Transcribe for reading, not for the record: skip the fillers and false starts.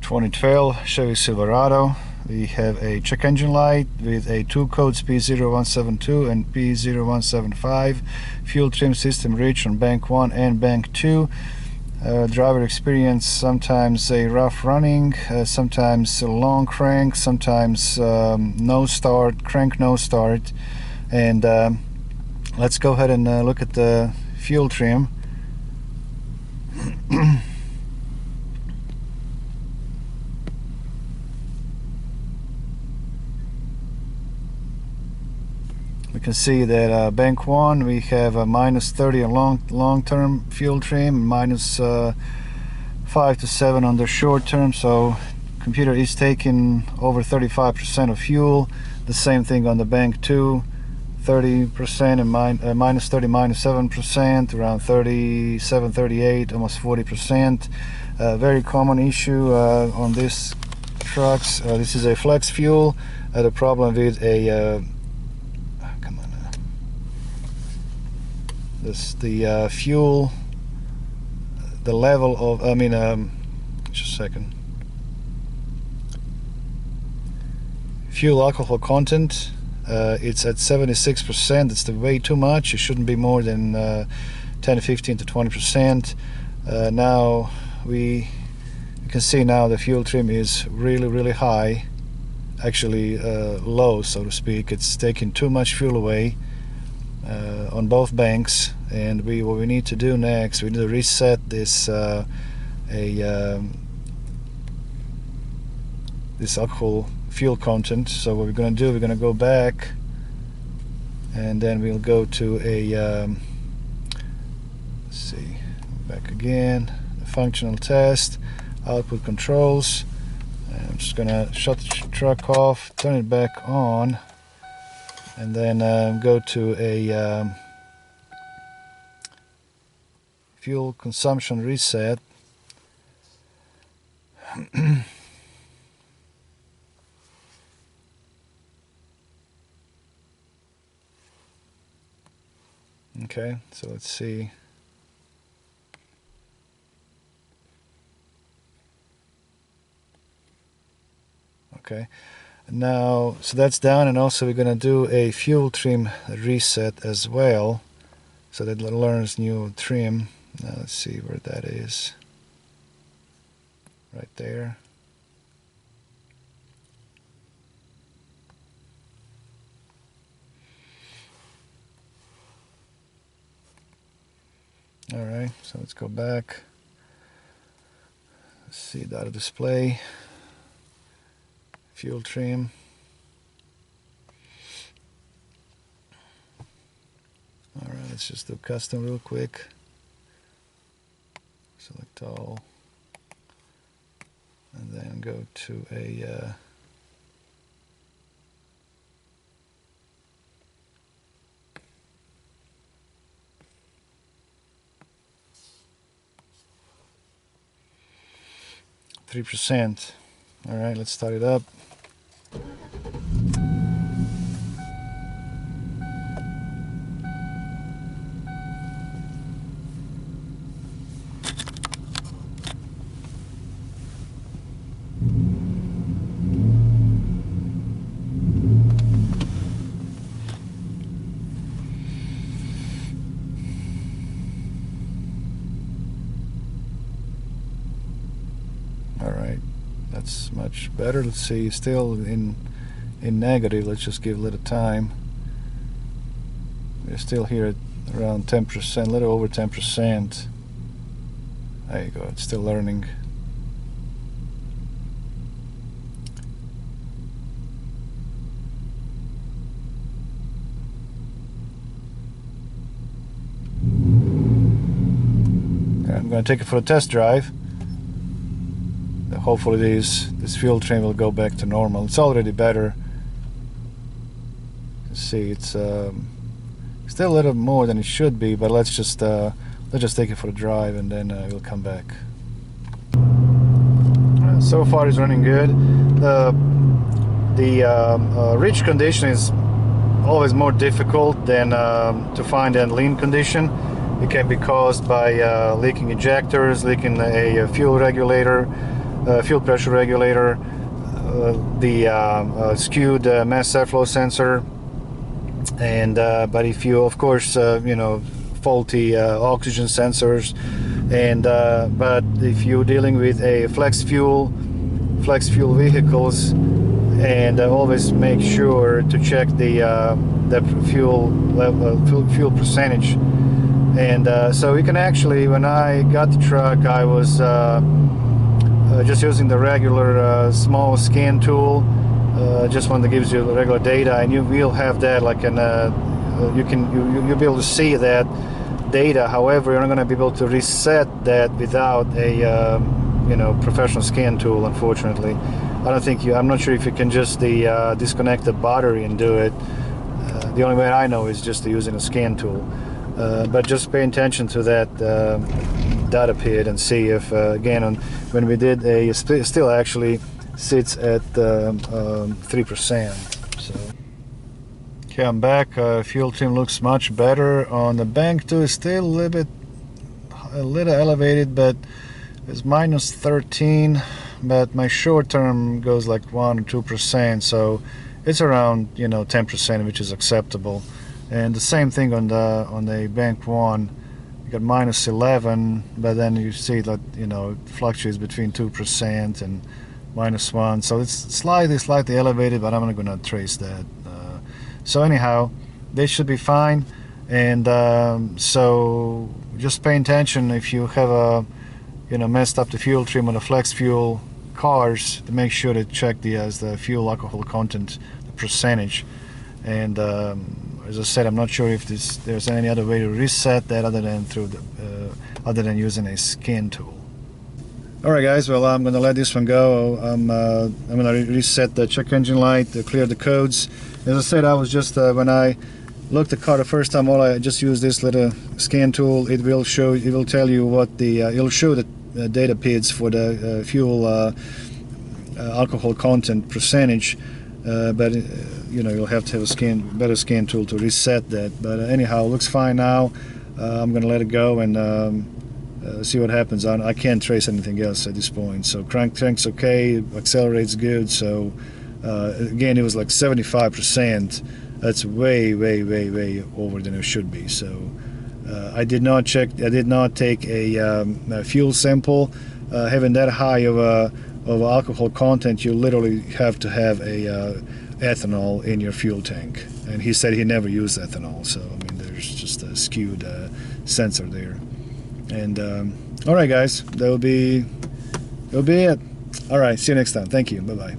2012 Chevy Silverado. We have a check engine light with a two codes P0172 and P0175. Fuel trim system rich on bank 1 and bank 2. Driver experience, sometimes a rough running, sometimes a long crank, sometimes no start, crank no start. And let's go ahead and look at the fuel trim. We can see that bank 1 we have a -30 on long-term fuel trim, -5 to 7 on the short term, so computer is taking over 35% of fuel. The same thing on the bank 2, 30% and -30, -7%, around 37, 38, almost 40%. Very common issue on these trucks. This is a flex fuel. The problem with a the fuel, the level of, just a second, fuel alcohol content, it's at 76%. It's way too much. It shouldn't be more than 10, 15 to 20%. Now you can see now the fuel trim is really high, actually low, so to speak. It's taking too much fuel away on both banks, and what we need to do next, we need to reset this this alcohol fuel content. So what we're going to do, we're going to go back, and then we'll go to a let's see, back again, functional test, output controls. And I'm just going to shut the truck off, turn it back on, and then go to a fuel consumption reset. Okay, so let's see. Okay. Now, so that's done, and also we're going to do a fuel trim reset as well, so that it learns new trim. Now let's see where that is. Right there. Alright, so let's go back. Let's see, data display. Fuel trim. Alright, let's just do custom real quick. Select all, and then go to a %. Alright, let's start it up. Alright, that's much better. Let's see, still in negative. Let's just give a little time. We're still here at around 10%, a little over 10%. There you go, it's still learning. I'm going to take it for a test drive. Hopefully this fuel trim will go back to normal. It's already better. Let's see, it's still a little more than it should be, but let's just take it for a drive, and then we'll come back. So far it's running good. The rich condition is always more difficult than to find a lean condition. It can be caused by leaking injectors, leaking a fuel regulator, fuel pressure regulator, the skewed mass airflow sensor, and but if you, of course, you know, faulty oxygen sensors, and but if you're dealing with a flex fuel vehicles, and always make sure to check the fuel level, fuel percentage. And so you can actually, when I got the truck, I was just using the regular small scan tool, just one that gives you the regular data, and you will have that like an you'll be able to see that data. However, you're not going to be able to reset that without a you know, professional scan tool, unfortunately. I don't think I'm not sure if you can just disconnect the battery and do it. The only way I know is just using a scan tool. But just pay attention to that data PID and see if, again, when we did still actually sits at 3%. So. Okay, I'm back. Fuel trim looks much better. On the bank too, is still a little elevated, but it's minus 13. But my short term goes like 1 or 2%, so it's around, you know, 10%, which is acceptable. And the same thing on the bank one, you got minus 11, but then you see that, you know, it fluctuates between 2% and minus 1, so it's slightly elevated, but I'm not going to trace that. So anyhow, they should be fine. And so just pay attention if you have a, you know, messed up the fuel trim on the flex fuel cars, to make sure to check the fuel alcohol content, the percentage. And as I said, I'm not sure if there's any other way to reset that other than using a scan tool. All right, guys. Well, I'm going to let this one go. I'm going to reset the check engine light, to clear the codes. As I said, I was just when I looked at the car the first time, I just used this little scan tool. It will tell you what it'll show the data PIDs for the fuel alcohol content percentage, but you know, you'll have to have a better scan tool to reset that. But anyhow, it looks fine now. I'm going to let it go and see what happens. I can't trace anything else at this point. So crank's okay, accelerates good. So again, it was like 75%. That's way over than it should be. So I did not take a fuel sample. Having that high of alcohol content, you literally have to have a ethanol in your fuel tank. And he said he never used ethanol. So I mean, there's just a skewed sensor there. And all right, guys, that'll be it. All right, see you next time. Thank you. Bye bye.